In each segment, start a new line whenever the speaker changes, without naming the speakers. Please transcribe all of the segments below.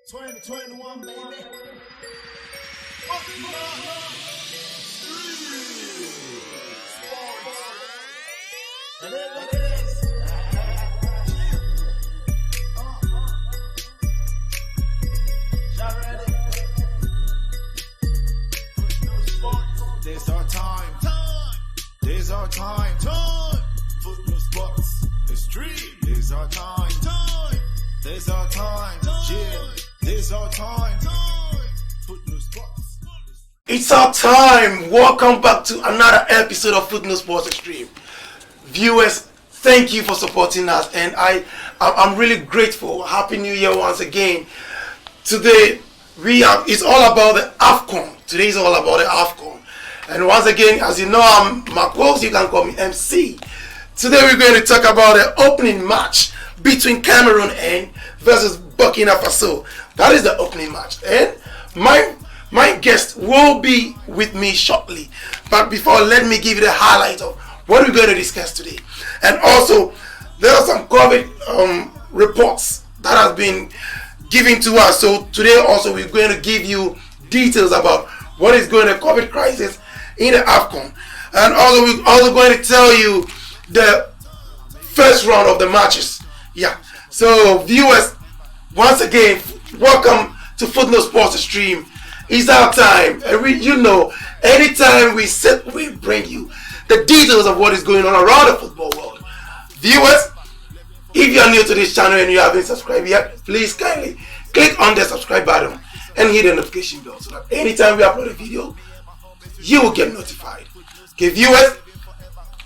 2021, baby. And then look at this. Y'all ready? This our time. This our time. Football sports. It's dream. This our time. This our time. Yeah. This our time. Football sports.
It's our time. Welcome back to another episode of Football Sports Extreme. Viewers, thank you for supporting us, and I'm really grateful. Happy New Year once again. Today it's all about the AFCON. Today is all about the AFCON, and once again, as you know, I'm Marcos. You can call me MC. Today we're going to talk about the opening match between Cameroon and versus Burkina Faso. That is the opening match, and my guest will be with me shortly. But before, let me give you the highlight of what we're going to discuss today. And also, there are some COVID reports that have been given to us. So today also we're going to give you details about what is going on, the COVID crisis in the AFCON. And also we're also going to tell you the first round of the matches. Yeah. So viewers, once again, welcome to Football Sports Stream. It's our time. Anytime we sit, we bring you the details of what is going on around the football world. Viewers, if you are new to this channel and you haven't subscribed yet, please kindly click on the subscribe button and hit the notification bell so that anytime we upload a video, you will get notified. Okay, viewers,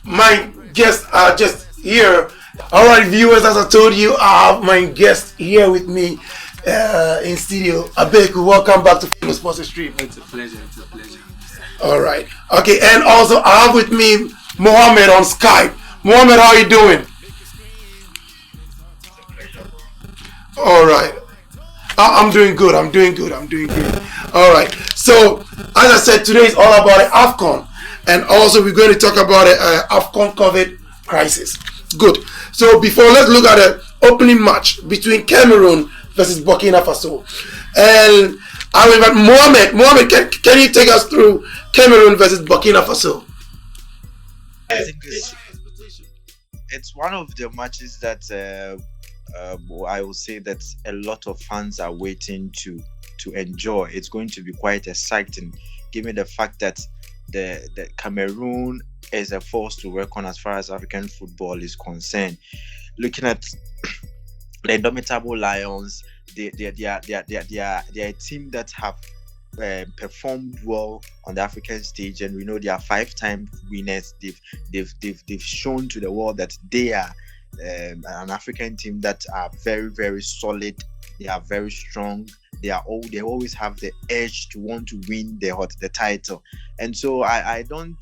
my guests are just here. Alright, viewers, as I told you, I have my guest here with me in studio. Abeku, welcome back to Football Sports Stream.
It's a pleasure.
All right. Okay, and also I have with me Mohammed on Skype. Mohammed, how are you doing? All right. I'm doing good. All right. So, as I said, today is all about the AFCON, and also we're going to talk about the AFCON COVID crisis. Good. So, let's look at the opening match between Cameroon versus Burkina Faso, and I will invite Mohammed. Mohammed, can you take us through Cameroon versus Burkina Faso?
I think it's one of the matches that I will say that a lot of fans are waiting to enjoy. It's going to be quite exciting, given the fact that the Cameroon is a force to work on as far as African football is concerned. Looking at the indomitable Lions, they are a team that have performed well on the African stage, and we know they are 5-time winners. They've shown to the world that they are an African team that are very, very solid. They are very strong. They always have the edge to want to win the title, and so I don't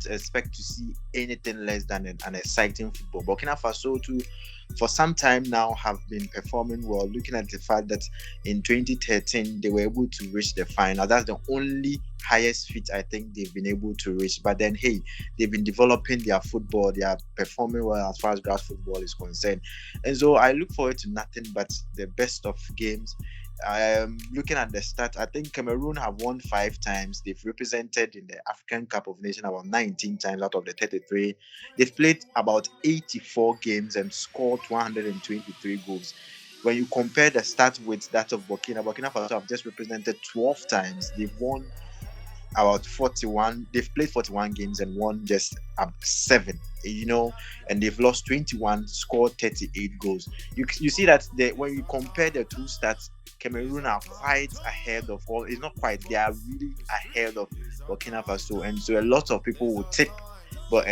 expect to see anything less than an exciting football. Burkina Faso too, for some time now, have been performing well. Looking at the fact that in 2013 they were able to reach the final. That's the only highest feat I think they've been able to reach. But then, hey, they've been developing their football. They are performing well as far as grass football is concerned. And so I look forward to nothing but the best of games. Looking at the stats, I think Cameroon have won 5 times. They've represented in the African Cup of Nations about 19 times out of the 33. They've played about 84 games and scored 123 goals. When you compare the stats with that of Burkina Faso have just represented 12 times. They've won about 41. They've played 41 games and won just 7. And they've lost 21, scored 38 goals. You see that when you compare the two stats, Cameroon are quite ahead of all. It's not quite. They are really ahead of Burkina Faso, and so a lot of people will take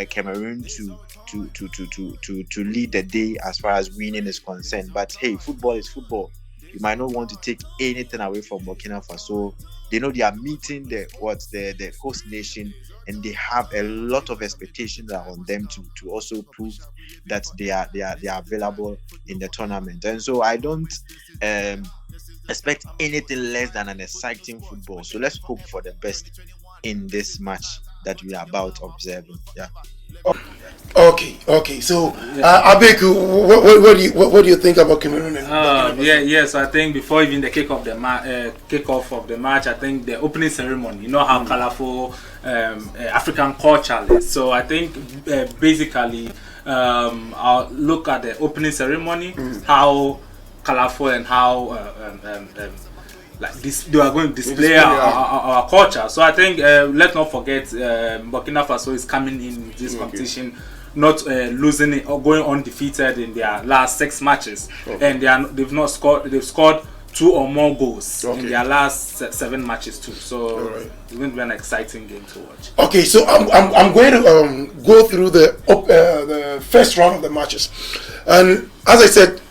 Cameroon to lead the day as far as winning is concerned. But hey, football is football. You might not want to take anything away from Burkina Faso. They know they are meeting the host nation, and they have a lot of expectations on them to also prove that they are available in the tournament. And so I don't expect anything less than an exciting football. So let's hope for the best in this match that we are about observing. Yeah.
Okay. So, Abeku, what do you think about Cameroon?
Yes. I think before even the kickoff of the match, I think the opening ceremony. You know how colorful African culture is. So I think basically, I'll look at the opening ceremony, how colorful and how like this they are going to display our culture. So I think let's not forget Burkina Faso is coming in this competition not losing it or going undefeated in their last 6 matches, and they've scored 2 or more goals in their last 7 matches too. So it's going to be an exciting game to watch.
Okay, so I'm going to go through the first round of the matches, and as I said,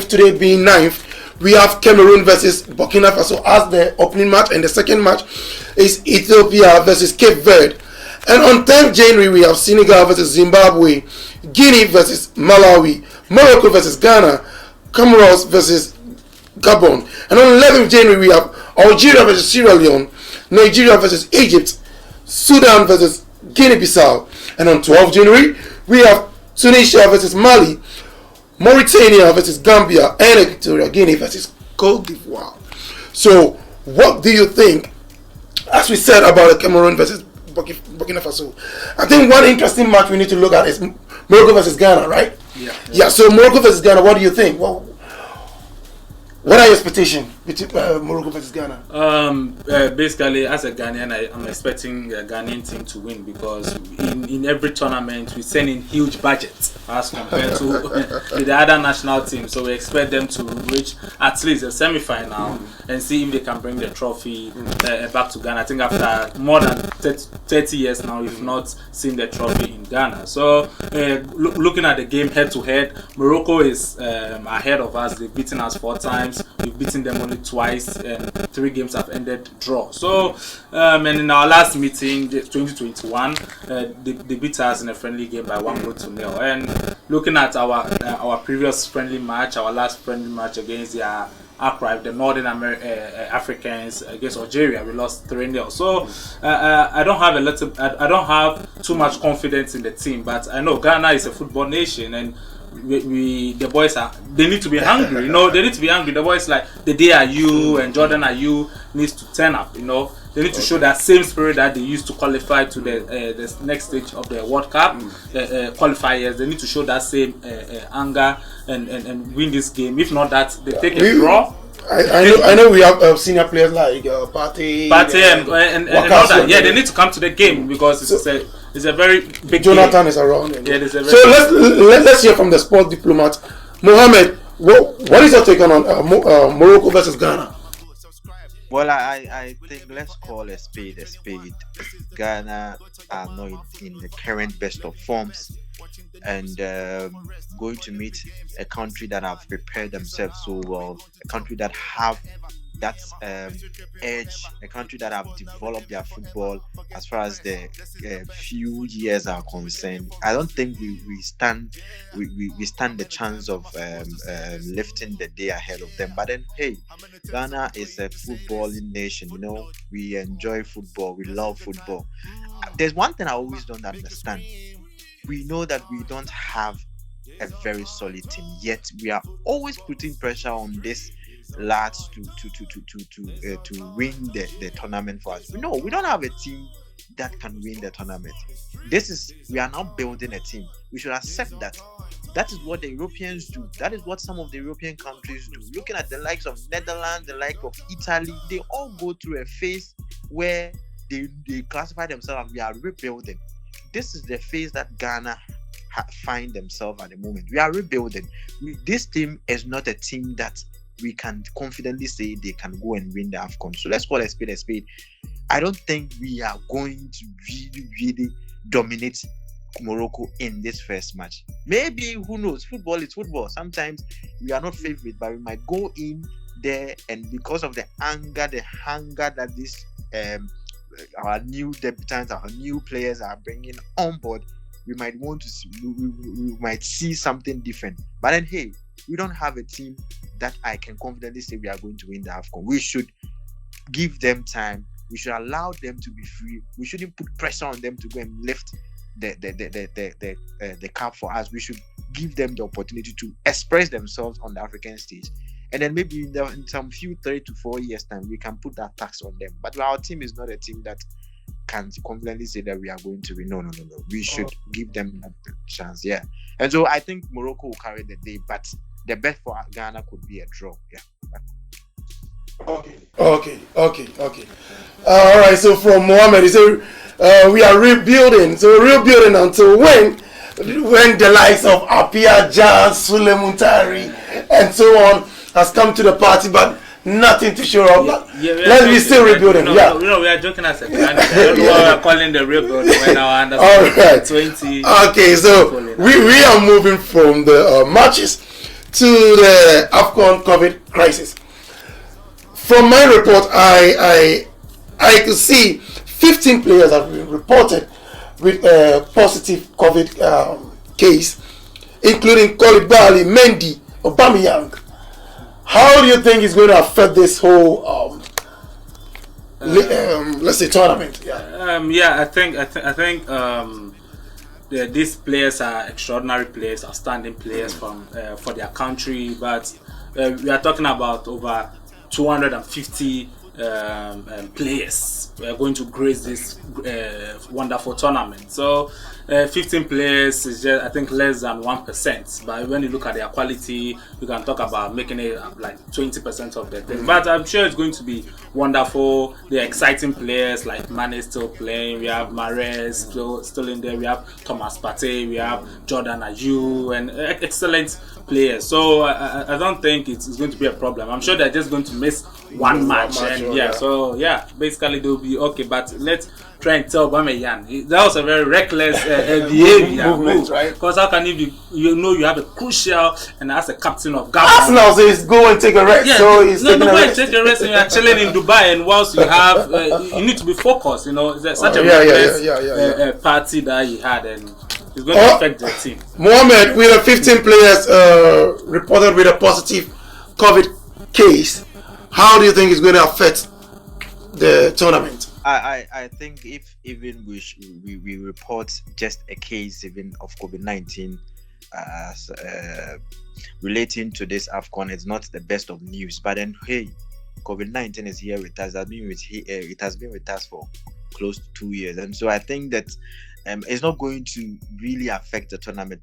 today being 9th, we have Cameroon versus Burkina Faso as the opening match, and the second match is Ethiopia versus Cape Verde. And on 10th January, we have Senegal versus Zimbabwe, Guinea versus Malawi, Morocco versus Ghana, Comoros versus Gabon. And on 11th January, we have Algeria versus Sierra Leone, Nigeria versus Egypt, Sudan versus Guinea-Bissau. And on 12th January, we have Tunisia versus Mali, Mauritania versus Gambia, and Equatorial Guinea versus Cote d'Ivoire. So, what do you think, as we said about the Cameroon versus Burkina Faso? I think one interesting match we need to look at is Morocco versus Ghana, right? Yeah. So Morocco versus Ghana, what do you think? Well, what are your expectations between Morocco versus Ghana?
Basically, as a Ghanaian, I'm expecting the Ghanaian team to win, because in every tournament we send in huge budgets as compared to the other national team. So we expect them to reach at least a semi-final and see if they can bring the trophy back to Ghana. I think after more than 30 years now, we've not seen the trophy in Ghana. So looking at the game head to head, Morocco is ahead of us. They've beaten us 4 times. We've beaten them only twice, and 3 games have ended draw. So, and in our last meeting, 2021, they beat us in a friendly game by 1-0. And looking at our previous friendly match, our last friendly match against the archive, the Northern Africans against Algeria, we lost 3-0. So I don't have too much confidence in the team, but I know Ghana is a football nation, and the boys they need to be hungry. They need to be hungry. The boys like the day are you and Jordan are you needs to turn up. They need to show that same spirit that they used to qualify to the next stage of the World Cup qualifiers. They need to show that same anger and win this game. If not that, they take a draw.
I know we have senior players like Partey
and all that. Yeah, they need to come to the game, because it's a very big
Jonathan
game.
Is around.
Yeah,
so let's hear from the sport diplomat, Mohammed. What is your take on Morocco versus Ghana?
Well, I think let's call a spade a spade. Ghana are not in the current best of forms, and going to meet a country that have prepared themselves so well, a country that have that edge, a country that have developed their football as far as the few years are concerned. I don't think we stand the chance of lifting the day ahead of them. But then, hey, Ghana is a footballing nation. We enjoy football, we love football. There's one thing I always don't understand. We know that we don't have a very solid team, yet we are always putting pressure on this lads to win the tournament for us. No, we don't have a team that can win the tournament. We are now building a team. We should accept that. That is what the Europeans do. That is what some of the European countries do. Looking at the likes of Netherlands, the like of Italy, they all go through a phase where they classify themselves and we are rebuilding. This is the phase that Ghana find themselves at the moment. We are rebuilding. This team is not a team that we can confidently say they can go and win the AFCON. So let's call a spade a spade. I don't think we are going to really dominate Morocco in this first match. Maybe, who knows? Football is football. Sometimes we are not favorite, but we might go in there, and because of the anger, the hunger that this our new debutants, our new players are bringing on board, we might want to see, we might see something different. But then, hey, we don't have a team that I can confidently say we are going to win the AFCON. We should give them time We should allow them to be free. We shouldn't put pressure on them to go and lift the cup for us. We should give them the opportunity to express themselves on the African stage. And then maybe in some few 3 to 4 years time, we can put that tax on them. But our team is not a team that can confidently say that we are going to win. No. We should give them that chance. Yeah. And so I think Morocco will carry the day, but the best for Ghana could be a draw. Yeah.
Okay. All right. So from Mohammed, he said we are rebuilding. So rebuilding until when the likes of Apia, Jan, Sule Muntari, and so on has come to the party, but nothing to show up. Let's be still rebuilding.
We are joking as a plan. I don't know why we're calling the rebuilding when our under
all right.
20.
Okay, so we are moving from the matches to the AFCON COVID crisis. From my report, I could see 15 players have been reported with a positive COVID case, including Koulibaly, Mendy, Aubameyang. How do you think it's going to affect this whole, let's say, tournament?
I think these players are extraordinary players, outstanding players for their country. But we are talking about over 250 players we are going to grace this wonderful tournament. So 15 players is just, I think, less than 1%. But when you look at their quality, you can talk about making it like 20% of the thing. But I'm sure it's going to be wonderful. They're exciting players like Mane still playing. We have Mahrez still in there. We have Thomas Partey. We have Jordan Ayew and excellent players. So I don't think it's going to be a problem. I'm sure they're just going to miss one match. Basically they'll be okay. But let's try and tell Aubameyang that was a very reckless behavior move, right? Because how can you be, you have a crucial, and as a captain of Gabon,
Arsenal says go and take a rest.
Yeah,
so he's taking a rest.
Take a rest and you are chilling in Dubai, and whilst you have you need to be focused. There's such a reckless party that he had, and it's going to affect the team.
Mohammed, with the 15 players reported with a positive COVID case, how do you think it's going to affect the tournament?
I think if even we report just a case even of COVID-19 relating to this AFCON, it's not the best of news. But then, hey, COVID-19 is here with us. It has been with us for close to 2 years, and so I think that it's not going to really affect the tournament.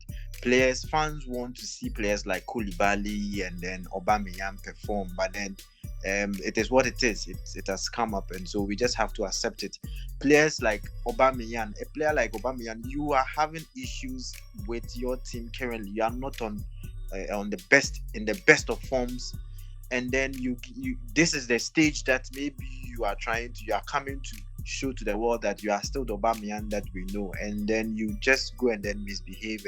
Fans want to see players like Koulibaly and then Aubameyang perform, but then it is what it is. It has come up, and so we just have to accept it. Players like Aubameyang, a player like Aubameyang, you are having issues with your team currently. You are not on the best of forms, and then you this is the stage that maybe you are coming to show to the world that you are still the Aubameyang that we know, and then you just go and then misbehave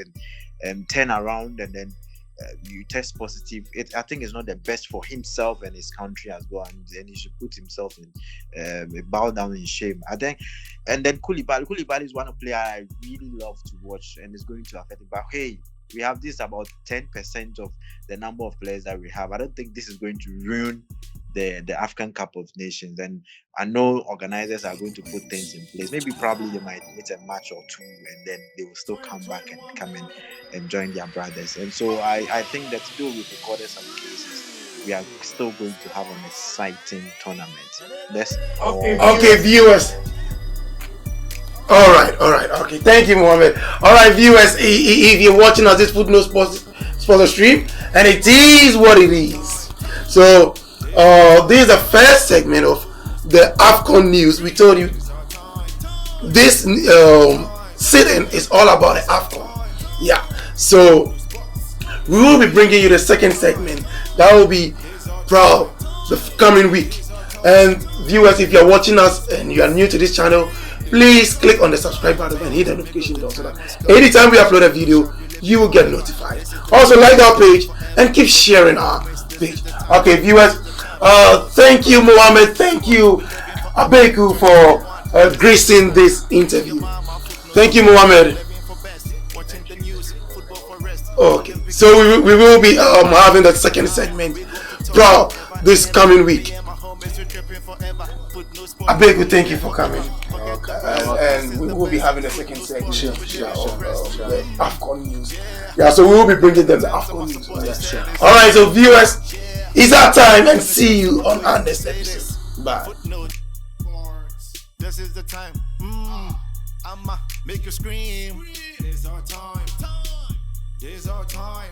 and turn around, and then you test positive. I think it's not the best for himself and his country as well, and then he should put himself in bow down in shame, I think. And then Koulibaly is one of the players I really love to watch, and it's going to affect him. But hey, we have this about 10% of the number of players that we have. I don't think this is going to ruin the African Cup of Nations, and I know organizers are going to put things in place. Probably they might miss a match or two, and then they will still come back and come in and join their brothers. And so I think that still we've recorded some cases, we are still going to have an exciting tournament.
Okay, viewers. All right. Okay, thank you, Mohammed. All right, viewers, if you're watching us this Footnote Sports stream, and it is what it is. So this is the first segment of the AFCON news. We told you this sit-in is all about the AFCON. Yeah. So we will be bringing you the second segment. That will be the coming week. And viewers, if you're watching us and you are new to this channel, please click on the subscribe button and hit the notification bell so that anytime we upload a video, you will get notified. Also, like our page and keep sharing our page. Okay, viewers, thank you, Mohammed. Thank you, Abeku, for gracing this interview. Thank you, Mohammed. Okay, so we will be having the second segment this coming week. I beg you, thank you for coming. And we will be having a second section of the AFCON news. Yeah, so we will be bringing them the AFCON news. Alright, so viewers, it's our time and see you on our next episode. Bye.
This is the time. I'ma make you scream. This our time. This our time.